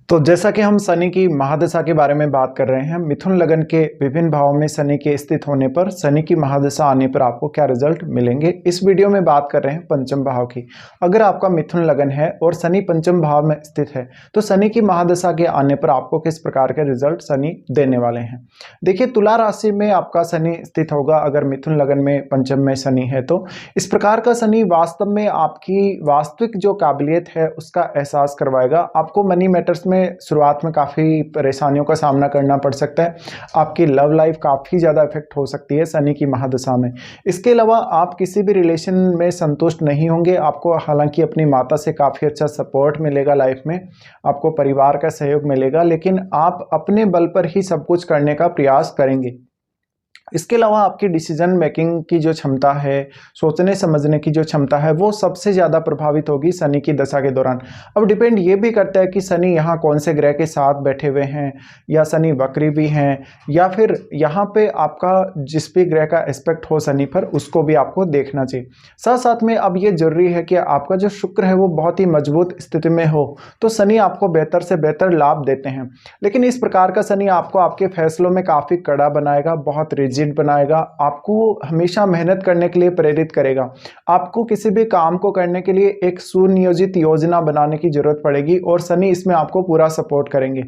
तो जैसा कि हम शनि की महादशा के बारे में बात कर रहे हैं, मिथुन लगन के विभिन्न भावों में शनि के स्थित होने पर शनि की महादशा आने पर आपको क्या रिजल्ट मिलेंगे, इस वीडियो में बात कर रहे हैं पंचम भाव की। अगर आपका मिथुन लगन है और शनि पंचम भाव में स्थित है तो शनि की महादशा के आने पर आपको किस प्रकार के रिजल्ट शनि देने वाले हैं। देखिए, तुला राशि में आपका शनि स्थित होगा अगर मिथुन लगन में पंचम में शनि है तो इस प्रकार का शनि वास्तव में आपकी वास्तविक जो काबिलियत है उसका एहसास करवाएगा। आपको मनी मैटर्स में शुरुआत में काफ़ी परेशानियों का सामना करना पड़ सकता है। आपकी लव लाइफ काफ़ी ज़्यादा इफेक्ट हो सकती है शनि की महादशा में। इसके अलावा आप किसी भी रिलेशन में संतुष्ट नहीं होंगे। आपको हालांकि अपनी माता से काफ़ी अच्छा सपोर्ट मिलेगा, लाइफ में आपको परिवार का सहयोग मिलेगा, लेकिन आप अपने बल पर ही सब कुछ करने का प्रयास करेंगे। इसके अलावा आपकी डिसीजन मेकिंग की जो क्षमता है, सोचने समझने की जो क्षमता है, वो सबसे ज़्यादा प्रभावित होगी शनि की दशा के दौरान। अब डिपेंड ये भी करता है कि शनि यहाँ कौन से ग्रह के साथ बैठे हुए हैं, या शनि वक्री भी हैं, या फिर यहाँ पे आपका जिस भी ग्रह का एस्पेक्ट हो शनि पर उसको भी आपको देखना चाहिए। साथ साथ में अब ये जरूरी है कि आपका जो शुक्र है वो बहुत ही मजबूत स्थिति में हो, तो शनि आपको बेहतर से बेहतर लाभ देते हैं। लेकिन इस प्रकार का शनि आपको आपके फैसलों में काफ़ी कड़ा बनाएगा, बहुत रिजिड बनाएगा, आपको हमेशा मेहनत करने के लिए प्रेरित करेगा। आपको किसी भी काम को करने के लिए एक सुनियोजित योजना बनाने की जरूरत पड़ेगी और शनि इसमें आपको पूरा सपोर्ट करेंगे।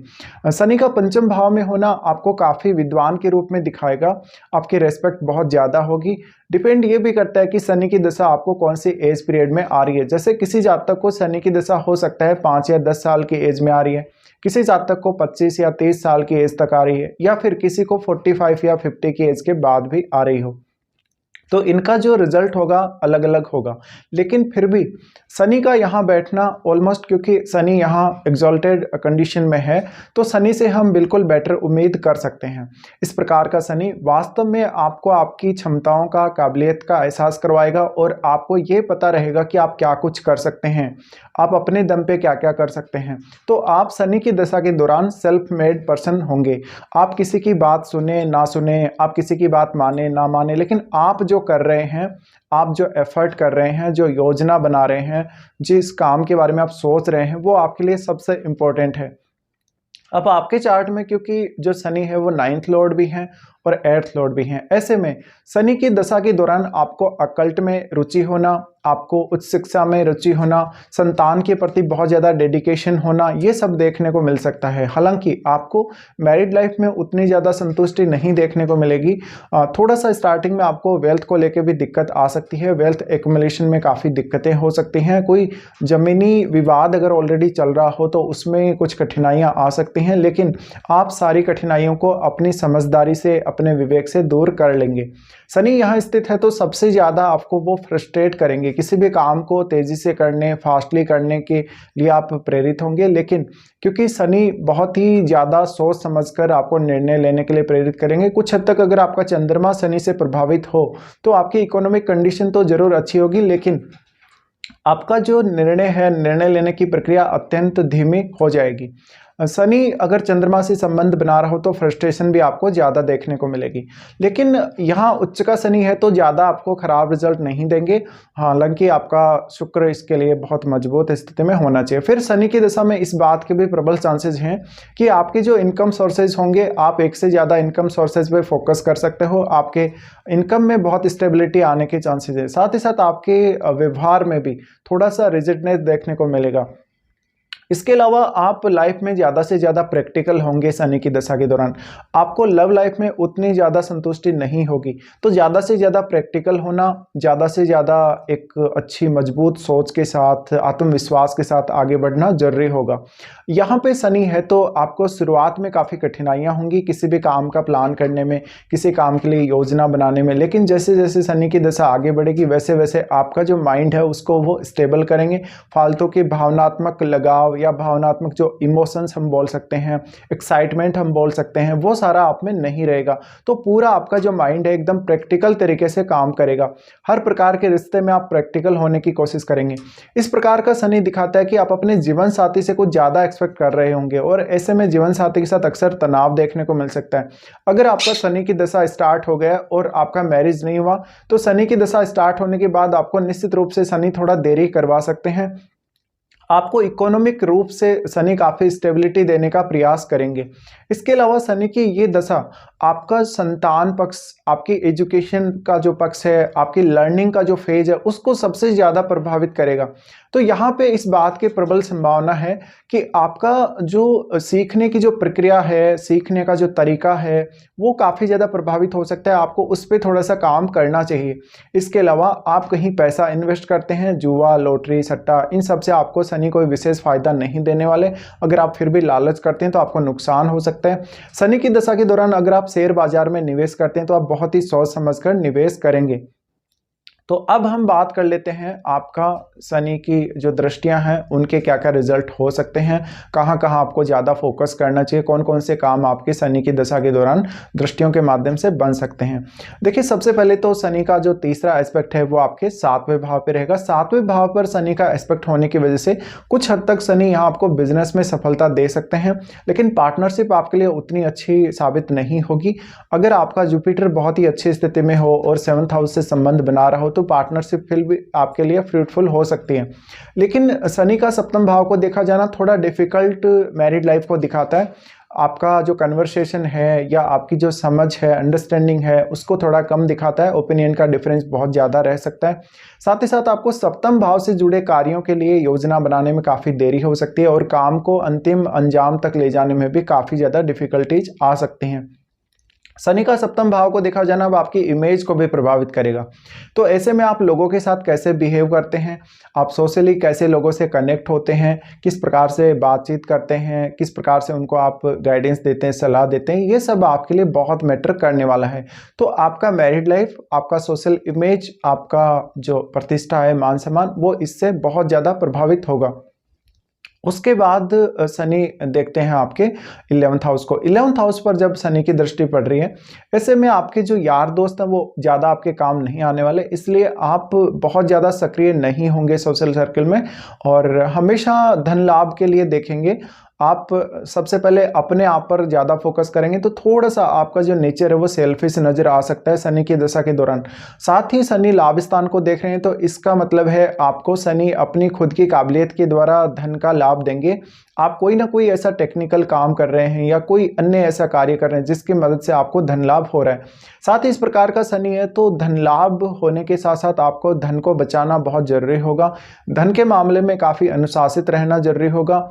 शनि का पंचम भाव में होना आपको काफ़ी विद्वान के रूप में दिखाएगा, आपकी रेस्पेक्ट बहुत ज़्यादा होगी। डिपेंड ये भी करता है कि शनि की दशा आपको कौन सी एज पीरियड में आ रही है। जैसे किसी जातक को शनि की दशा हो सकता है 5 या 10 साल की एज में आ रही है, किसी जातक को 25 या 30 साल की एज तक आ रही है, या फिर किसी को 45 या 50 की एज के बाद भी आ रही हो। तो इनका जो रिजल्ट होगा अलग अलग होगा। लेकिन फिर भी शनि का यहाँ बैठना ऑलमोस्ट, क्योंकि शनि यहाँ एग्जॉल्टेड कंडीशन में है, तो शनि से हम बिल्कुल बेटर उम्मीद कर सकते हैं। इस प्रकार का शनि वास्तव में आपको आपकी क्षमताओं का, काबिलियत का एहसास करवाएगा और आपको ये पता रहेगा कि आप क्या कुछ कर सकते हैं, आप अपने दम पे क्या क्या कर सकते हैं। तो आप शनि की दशा के दौरान सेल्फ मेड पर्सन होंगे। आप किसी की बात सुने ना सुने, आप किसी की बात माने ना माने, लेकिन आप जो कर रहे हैं, आप जो एफर्ट कर रहे हैं, जो योजना बना रहे हैं, जिस काम के बारे में आप सोच रहे हैं, वो आपके लिए सबसे इम्पोर्टेंट है। अब आपके चार्ट में क्योंकि जो शनि है वो 9th लॉर्ड भी हैं और 8th लॉर्ड भी हैं, ऐसे में शनि की दशा के दौरान आपको अकल्ट में रुचि होना, आपको उच्च शिक्षा में रुचि होना, संतान के प्रति बहुत ज़्यादा डेडिकेशन होना, ये सब देखने को मिल सकता है। हालांकि आपको मैरिड लाइफ में उतनी ज़्यादा संतुष्टि नहीं देखने को मिलेगी। थोड़ा सा स्टार्टिंग में आपको वेल्थ को लेकर भी दिक्कत आ सकती है, वेल्थ एक्युमुलेशन में काफ़ी दिक्कतें हो सकती हैं। कोई ज़मीनी विवाद अगर ऑलरेडी चल रहा हो तो उसमें कुछ कठिनाइयाँ आ सकती हैं, लेकिन आप सारी कठिनाइयों को अपनी समझदारी से, अपने विवेक से दूर कर लेंगे। शनि यहाँ स्थित है तो सबसे ज़्यादा आपको वो फ्रस्ट्रेट करेंगे। किसी भी काम को तेज़ी से करने, फास्टली करने के लिए आप प्रेरित होंगे, लेकिन क्योंकि शनि बहुत ही ज़्यादा सोच समझकर आपको निर्णय लेने के लिए प्रेरित करेंगे। कुछ हद तक अगर आपका चंद्रमा शनि से प्रभावित हो तो आपकी इकोनॉमिक कंडीशन तो ज़रूर अच्छी होगी, लेकिन आपका जो निर्णय है, निर्णय लेने की प्रक्रिया अत्यंत धीमी हो जाएगी। शनि अगर चंद्रमा से संबंध बना रहा हो तो फ्रस्ट्रेशन भी आपको ज़्यादा देखने को मिलेगी। लेकिन यहाँ उच्च का शनि है तो ज़्यादा आपको खराब रिजल्ट नहीं देंगे, हालांकि आपका शुक्र इसके लिए बहुत मजबूत स्थिति में होना चाहिए। फिर शनि की दशा में इस बात के भी प्रबल चांसेस हैं कि आपके जो इनकम सोर्सेज होंगे, आप एक से ज़्यादा इनकम सोर्सेज पे फोकस कर सकते हो। आपके इनकम में बहुत स्टेबिलिटी आने के चांसेस है। साथ ही साथ आपके व्यवहार में भी थोड़ा सा रिजिडनेस देखने को मिलेगा। इसके अलावा आप लाइफ में ज़्यादा से ज़्यादा प्रैक्टिकल होंगे शनि की दशा के दौरान। आपको लव लाइफ में उतनी ज़्यादा संतुष्टि नहीं होगी, तो ज़्यादा से ज़्यादा प्रैक्टिकल होना, ज़्यादा से ज़्यादा एक अच्छी मजबूत सोच के साथ, आत्मविश्वास के साथ आगे बढ़ना जरूरी होगा। यहाँ पे शनि है तो आपको शुरुआत में काफ़ी कठिनाइयाँ होंगी किसी भी काम का प्लान करने में, किसी काम के लिए योजना बनाने में, लेकिन जैसे जैसे शनि की दशा आगे बढ़ेगी वैसे वैसे आपका जो माइंड है उसको वो स्टेबल करेंगे। फालतू की भावनात्मक लगाव या भावनात्मक जो इमोशंस हम बोल सकते हैं, एक्साइटमेंट हम बोल सकते हैं, वो सारा आप में नहीं रहेगा। तो पूरा आपका जो माइंड है एकदम प्रैक्टिकल तरीके से काम करेगा। हर प्रकार के रिश्ते में आप प्रैक्टिकल होने की कोशिश करेंगे। इस प्रकार का शनि दिखाता है कि आप अपने जीवन साथी से कुछ ज़्यादा एक्सपेक्ट कर रहे होंगे और ऐसे में जीवन साथी के साथ अक्सर तनाव देखने को मिल सकता है। अगर आपका शनि की दशा स्टार्ट हो गया और आपका मैरिज नहीं हुआ तो शनि की दशा स्टार्ट होने के बाद आपको निश्चित रूप से शनि थोड़ा देरी करवा सकते हैं। आपको इकोनॉमिक रूप से शनि काफ़ी स्टेबिलिटी देने का प्रयास करेंगे। इसके अलावा शनि की ये दशा आपका संतान पक्ष, आपकी एजुकेशन का जो पक्ष है, आपकी लर्निंग का जो फेज है, उसको सबसे ज़्यादा प्रभावित करेगा। तो यहाँ पे इस बात की प्रबल संभावना है कि आपका जो सीखने की जो प्रक्रिया है, सीखने का जो तरीका है, वो काफ़ी ज़्यादा प्रभावित हो सकता है। आपको उस पर थोड़ा सा काम करना चाहिए। इसके अलावा आप कहीं पैसा इन्वेस्ट करते हैं, जुआ, लॉटरी, सट्टा, इन सब से आपको शनि कोई विशेष फायदा नहीं देने वाले। अगर आप फिर भी लालच करते हैं तो आपको नुकसान हो सकता है। शनि की दशा के दौरान अगर आप शेयर बाजार में निवेश करते हैं तो आप बहुत ही सोच समझकर निवेश करेंगे। तो अब हम बात कर लेते हैं आपका शनि की जो दृष्टियां हैं उनके क्या क्या रिजल्ट हो सकते हैं, कहां कहां आपको ज़्यादा फोकस करना चाहिए, कौन कौन से काम आपके शनि की दशा के दौरान दृष्टियों के माध्यम से बन सकते हैं। देखिए, सबसे पहले तो शनि का जो तीसरा एस्पेक्ट है वो आपके 7वें भाव पे रहेगा। 7वें भाव पर शनि का एस्पेक्ट होने की वजह से कुछ हद तक शनि यहाँ आपको बिजनेस में सफलता दे सकते हैं, लेकिन पार्टनरशिप आपके लिए उतनी अच्छी साबित नहीं होगी। अगर आपका जुपिटर बहुत ही अच्छी स्थिति में हो और 7th हाउस से संबंध बना रहा हो तो पार्टनरशिप फिर भी आपके लिए फ्रूटफुल हो सकती है। लेकिन शनि का 7th भाव को देखा जाना थोड़ा डिफिकल्ट मैरिड लाइफ को दिखाता है। आपका जो कन्वर्सेशन है या आपकी जो समझ है, अंडरस्टैंडिंग है, उसको थोड़ा कम दिखाता है। ओपिनियन का डिफरेंस बहुत ज़्यादा रह सकता है। साथ ही साथ आपको 7th भाव से जुड़े कार्यों के लिए योजना बनाने में काफ़ी देरी हो सकती है और काम को अंतिम अंजाम तक ले जाने में भी काफ़ी ज़्यादा डिफिकल्टीज आ सकती हैं। शनि का 7th भाव को देखा जाना अब आपकी इमेज को भी प्रभावित करेगा। तो ऐसे में आप लोगों के साथ कैसे बिहेव करते हैं, आप सोशली कैसे लोगों से कनेक्ट होते हैं, किस प्रकार से बातचीत करते हैं, किस प्रकार से उनको आप गाइडेंस देते हैं, सलाह देते हैं, ये सब आपके लिए बहुत मैटर करने वाला है। तो आपका मैरिड लाइफ, आपका सोशल इमेज, आपका जो प्रतिष्ठा है, मान सम्मान, वो इससे बहुत ज़्यादा प्रभावित होगा। उसके बाद शनि देखते हैं आपके 11th हाउस को। 11th हाउस पर जब शनि की दृष्टि पड़ रही है, ऐसे में आपके जो यार दोस्त हैं वो ज़्यादा आपके काम नहीं आने वाले, इसलिए आप बहुत ज़्यादा सक्रिय नहीं होंगे सोशल सर्कल में और हमेशा धन लाभ के लिए देखेंगे। आप सबसे पहले अपने आप पर ज़्यादा फोकस करेंगे तो थोड़ा सा आपका जो नेचर है वो सेल्फिश नज़र आ सकता है शनि की दशा के दौरान। साथ ही शनि लाभ स्थान को देख रहे हैं तो इसका मतलब है आपको शनि अपनी खुद की काबिलियत के द्वारा धन का लाभ देंगे। आप कोई ना कोई ऐसा टेक्निकल काम कर रहे हैं या कोई अन्य ऐसा कार्य कर रहे हैं जिसकी मदद से आपको धन लाभ हो रहा है। साथ ही इस प्रकार का शनि है तो धन लाभ होने के साथ साथ आपको धन को बचाना बहुत जरूरी होगा। धन के मामले में काफ़ी अनुशासित रहना जरूरी होगा।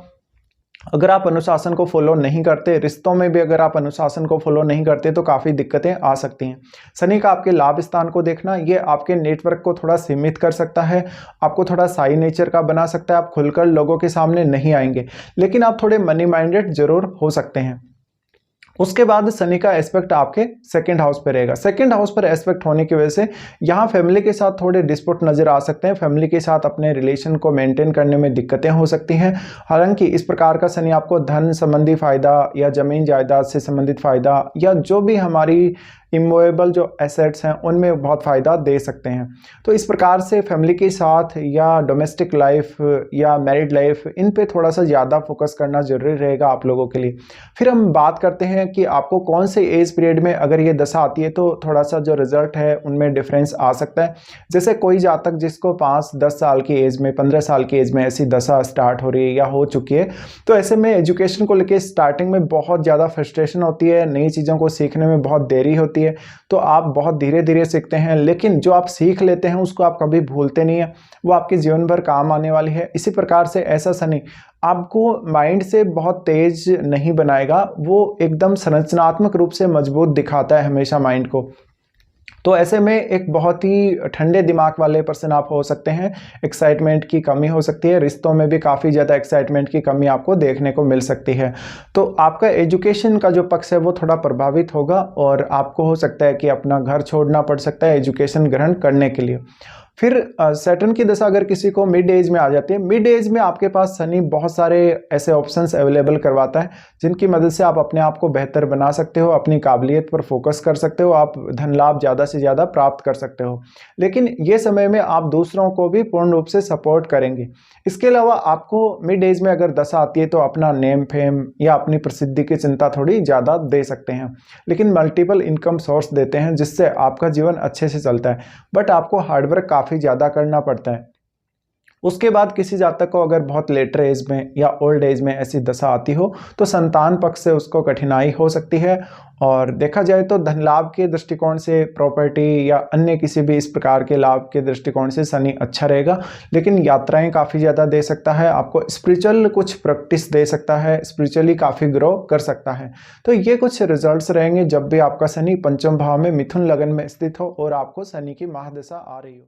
अगर आप अनुशासन को फॉलो नहीं करते, रिश्तों में भी अगर आप अनुशासन को फॉलो नहीं करते तो काफ़ी दिक्कतें आ सकती हैं। शनि का आपके लाभ स्थान को देखना ये आपके नेटवर्क को थोड़ा सीमित कर सकता है, आपको थोड़ा साई नेचर का बना सकता है। आप खुलकर लोगों के सामने नहीं आएंगे, लेकिन आप थोड़े मनी माइंडेड जरूर हो सकते हैं। उसके बाद शनि का एस्पेक्ट आपके 2nd हाउस पे रहेगा। 2nd हाउस पर एस्पेक्ट होने की वजह से यहाँ फैमिली के साथ थोड़े डिस्प्यूट नजर आ सकते हैं। फैमिली के साथ अपने रिलेशन को मेंटेन करने में दिक्कतें हो सकती हैं। हालांकि इस प्रकार का शनि आपको धन संबंधी फायदा या जमीन जायदाद से संबंधित फायदा या जो भी हमारी इमूवेबल जो एसेट्स हैं उनमें बहुत फ़ायदा दे सकते हैं। तो इस प्रकार से फैमिली के साथ या डोमेस्टिक लाइफ या मैरिड लाइफ, इन पे थोड़ा सा ज़्यादा फोकस करना ज़रूरी रहेगा आप लोगों के लिए। फिर हम बात करते हैं कि आपको कौन से एज पीरियड में अगर ये दशा आती है तो थोड़ा सा जो रिजल्ट है उनमें डिफरेंस आ सकता है। जैसे कोई जातक जिसको 5-10 साल की एज में, 15 साल की एज में ऐसी दशा स्टार्ट हो रही है या हो चुकी है, तो ऐसे में एजुकेशन को लेकर स्टार्टिंग में बहुत ज़्यादा फ्रस्ट्रेशन होती है, नई चीज़ों को सीखने में बहुत देरी होती है, तो आप बहुत धीरे धीरे सीखते हैं, लेकिन जो आप सीख लेते हैं उसको आप कभी भूलते नहीं हैं, वो आपके जीवन भर काम आने वाली है। इसी प्रकार से ऐसा शनि आपको माइंड से बहुत तेज नहीं बनाएगा, वो एकदम संरचनात्मक रूप से मजबूत दिखाता है हमेशा माइंड को। तो ऐसे में एक बहुत ही ठंडे दिमाग वाले पर्सन आप हो सकते हैं। एक्साइटमेंट की कमी हो सकती है, रिश्तों में भी काफ़ी ज़्यादा एक्साइटमेंट की कमी आपको देखने को मिल सकती है। तो आपका एजुकेशन का जो पक्ष है वो थोड़ा प्रभावित होगा और आपको हो सकता है कि अपना घर छोड़ना पड़ सकता है एजुकेशन ग्रहण करने के लिए। फिर सैटर्न की दशा अगर किसी को मिड एज में आ जाती है, मिड एज में आपके पास शनि बहुत सारे ऐसे ऑप्शंस अवेलेबल करवाता है जिनकी मदद से आप अपने आप को बेहतर बना सकते हो, अपनी काबिलियत पर फोकस कर सकते हो, आप धन लाभ ज़्यादा से ज़्यादा प्राप्त कर सकते हो। लेकिन ये समय में आप दूसरों को भी पूर्ण रूप से सपोर्ट करेंगे। इसके अलावा आपको मिड एज में अगर दशा आती है तो अपना नेम फेम या अपनी प्रसिद्धि की चिंता थोड़ी ज़्यादा दे सकते हैं, लेकिन मल्टीपल इनकम सोर्स देते हैं जिससे आपका जीवन अच्छे से चलता है। बट आपको हार्डवर्क काफ़ी ज़्यादा करना पड़ता है। उसके बाद किसी जातक को अगर बहुत लेटर एज में या ओल्ड एज में ऐसी दशा आती हो तो संतान पक्ष से उसको कठिनाई हो सकती है। और देखा जाए तो धन लाभ के दृष्टिकोण से, प्रॉपर्टी या अन्य किसी भी इस प्रकार के लाभ के दृष्टिकोण से शनि अच्छा रहेगा। लेकिन यात्राएं काफ़ी ज़्यादा दे सकता है, आपको स्पिरिचुअल कुछ प्रैक्टिस दे सकता है, स्पिरिचुअली काफ़ी ग्रो कर सकता है। तो ये कुछ रिजल्ट्स रहेंगे जब भी आपका शनि पंचम भाव में मिथुन लगन में स्थित हो और आपको शनि की महादशा आ रही हो।